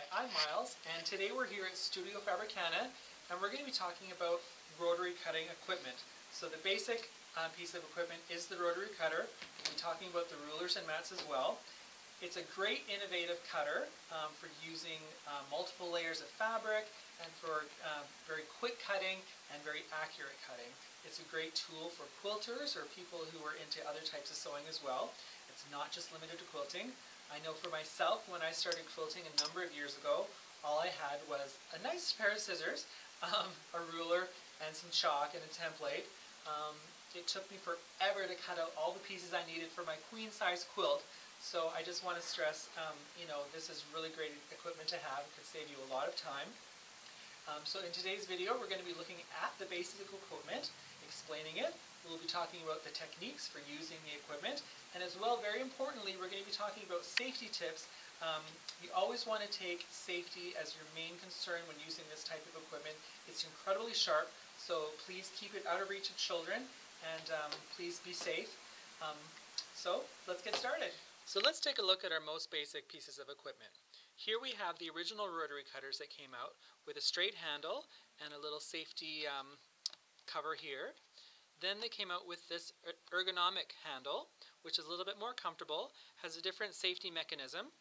I'm Miles, and today we're here at StudioFabricana, and we're going to be talking about rotary cutting equipment. So the basic piece of equipment is the rotary cutter. We'll be talking about the rulers and mats as well. It's a great innovative cutter for using multiple layers of fabric and for very quick cutting and very accurate cutting. It's a great tool for quilters or people who are into other types of sewing as well. It's not just limited to quilting. I know for myself, when I started quilting a number of years ago, all I had was a nice pair of scissors, a ruler, and some chalk and a template. It took me forever to cut out all the pieces I needed for my queen size quilt. So I just want to stress, this is really great equipment to have. It could save you a lot of time. So in today's video, we're going to be looking at the basic equipment, explaining it. We'll be talking about the techniques for using the equipment, and as well, very importantly, we're going to be talking about safety tips. You always want to take safety as your main concern when using this type of equipment. It's incredibly sharp, so please keep it out of reach of children, and please be safe. So let's get started. So let's take a look at our most basic pieces of equipment. Here we have the original rotary cutters that came out with a straight handle and a little safety cover here. Then they came out with this ergonomic handle, which is a little bit more comfortable, has a different safety mechanism.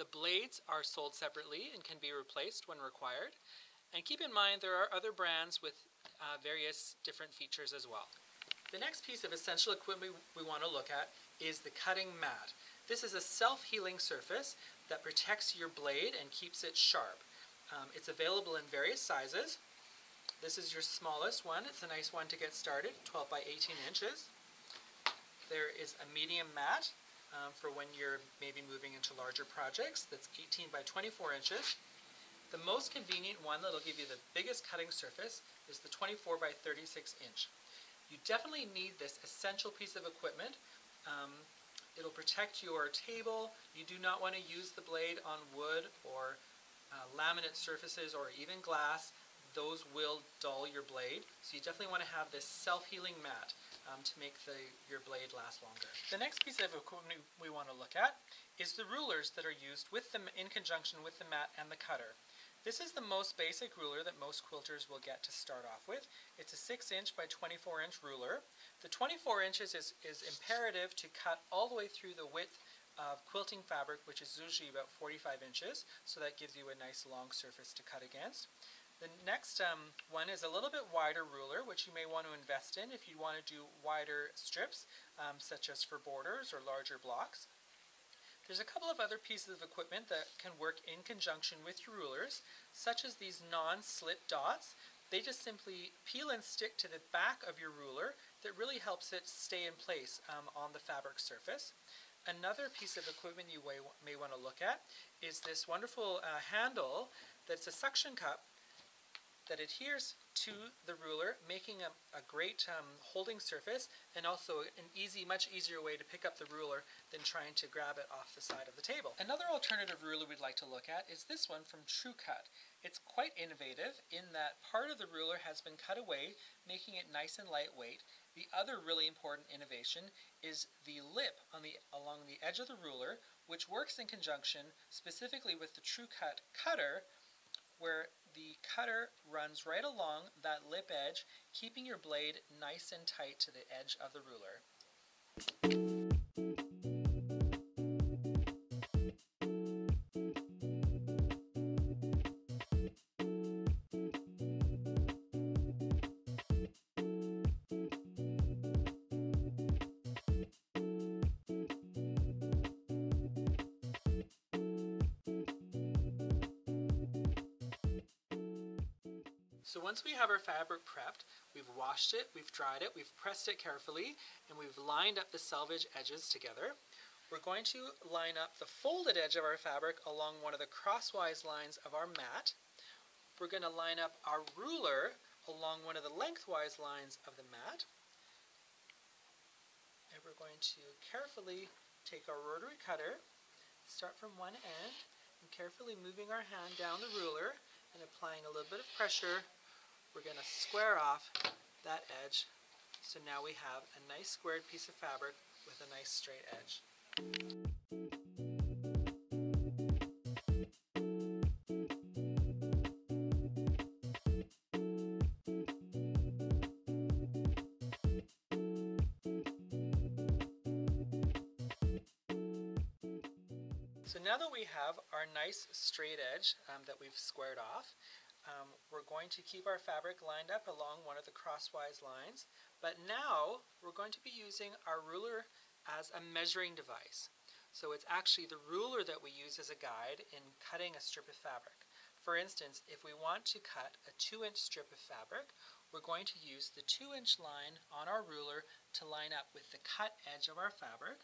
The blades are sold separately and can be replaced when required. And keep in mind there are other brands with various different features as well. The next piece of essential equipment we want to look at is the cutting mat. This is a self-healing surface that protects your blade and keeps it sharp. It's available in various sizes. This is your smallest one. It's a nice one to get started, 12 by 18 inches. There is a medium mat for when you're maybe moving into larger projects. That's 18 by 24 inches. The most convenient one that'll give you the biggest cutting surface is the 24 by 36 inch. You definitely need this essential piece of equipment. It'll protect your table. You do not want to use the blade on wood or laminate surfaces or even glass. Those will dull your blade. So you definitely want to have this self-healing mat to make your blade last longer. The next piece of equipment we want to look at is the rulers that are used with them in conjunction with the mat and the cutter. This is the most basic ruler that most quilters will get to start off with. It's a 6-inch by 24-inch ruler. The 24 inches is imperative to cut all the way through the width of quilting fabric, which is usually about 45 inches, so that gives you a nice long surface to cut against. The next one is a little bit wider ruler, which you may want to invest in if you want to do wider strips, such as for borders or larger blocks. There's a couple of other pieces of equipment that can work in conjunction with your rulers, such as these non-slit dots. They just simply peel and stick to the back of your ruler. That really helps it stay in place on the fabric surface. Another piece of equipment you may want to look at is this wonderful handle that's a suction cup that adheres to the ruler, making a great holding surface, and also an much easier way to pick up the ruler than trying to grab it off the side of the table. Another alternative ruler we'd like to look at is this one from TrueCut. It's quite innovative in that part of the ruler has been cut away, making it nice and lightweight. The other really important innovation is the lip along the edge of the ruler, which works in conjunction specifically with the TrueCut cutter, where the cutter runs right along that lip edge, keeping your blade nice and tight to the edge of the ruler. So once we have our fabric prepped, we've washed it, we've dried it, we've pressed it carefully, and we've lined up the selvage edges together. We're going to line up the folded edge of our fabric along one of the crosswise lines of our mat. We're going to line up our ruler along one of the lengthwise lines of the mat. And we're going to carefully take our rotary cutter, start from one end, and carefully moving our hand down the ruler and applying a little bit of pressure, we're going to square off that edge. So now we have a nice squared piece of fabric with a nice straight edge. So now that we have our nice straight edge that we've squared off, we're going to keep our fabric lined up along one of the crosswise lines, but now we're going to be using our ruler as a measuring device. So it's actually the ruler that we use as a guide in cutting a strip of fabric. For instance, if we want to cut a 2-inch strip of fabric, we're going to use the 2-inch line on our ruler to line up with the cut edge of our fabric.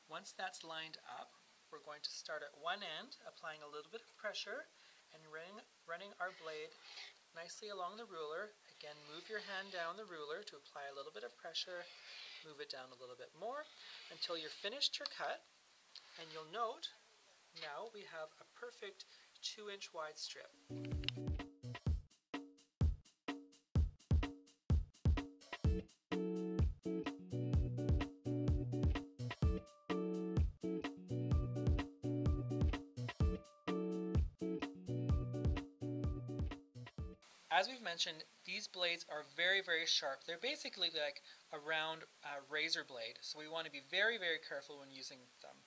Once that's lined up, we're going to start at one end, applying a little bit of pressure and running our blade nicely along the ruler. Again, move your hand down the ruler to apply a little bit of pressure, move it down a little bit more until you're finished your cut, and you'll note now we have a perfect 2-inch wide strip. As we've mentioned, these blades are very, very sharp. They're basically like a round razor blade, so we want to be very, very careful when using them.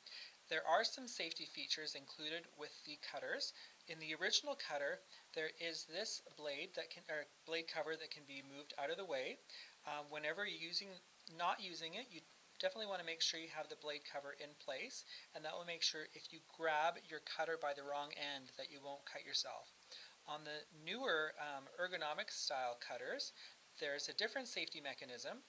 There are some safety features included with the cutters. In the original cutter, there is this blade blade cover that can be moved out of the way. Whenever you're not using it, you definitely want to make sure you have the blade cover in place, and that will make sure if you grab your cutter by the wrong end that you won't cut yourself. On the newer ergonomic style cutters, there's a different safety mechanism.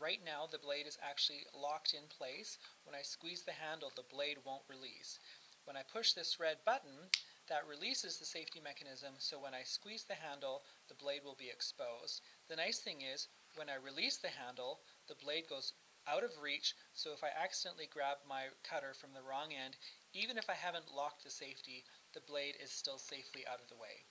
Right now the blade is actually locked in place. When I squeeze the handle, the blade won't release. When I push this red button, that releases the safety mechanism, so when I squeeze the handle, the blade will be exposed. The nice thing is, when I release the handle, the blade goes out of reach, so if I accidentally grab my cutter from the wrong end, even if I haven't locked the safety, the blade is still safely out of the way.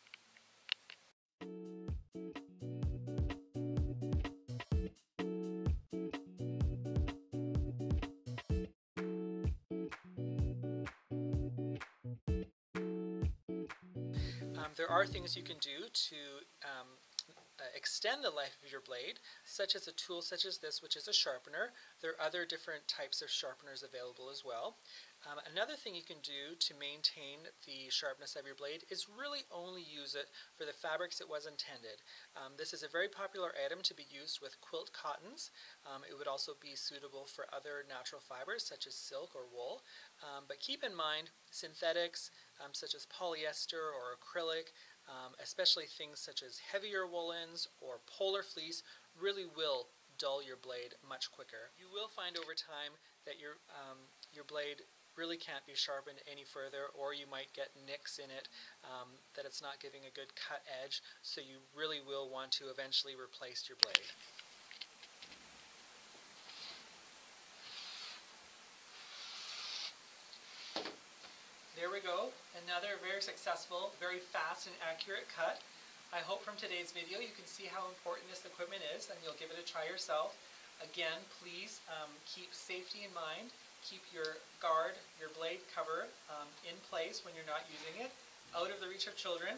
There are things you can do to extend the life of your blade, such as a tool such as this, which is a sharpener. There are other different types of sharpeners available as well. Another thing you can do to maintain the sharpness of your blade is really only use it for the fabrics it was intended. This is a very popular item to be used with quilt cottons. It would also be suitable for other natural fibers such as silk or wool. But keep in mind, synthetics such as polyester or acrylic, especially things such as heavier woolens or polar fleece, really will dull your blade much quicker. You will find over time that your blade really can't be sharpened any further, or you might get nicks in it, that it's not giving a good cut edge, so you really will want to eventually replace your blade. There we go, another very successful, very fast and accurate cut. I hope from today's video you can see how important this equipment is, and you'll give it a try yourself. Again, please keep safety in mind. Keep your guard, your blade cover in place when you're not using it, out of the reach of children.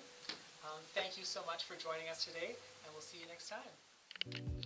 Thank you so much for joining us today, and we'll see you next time.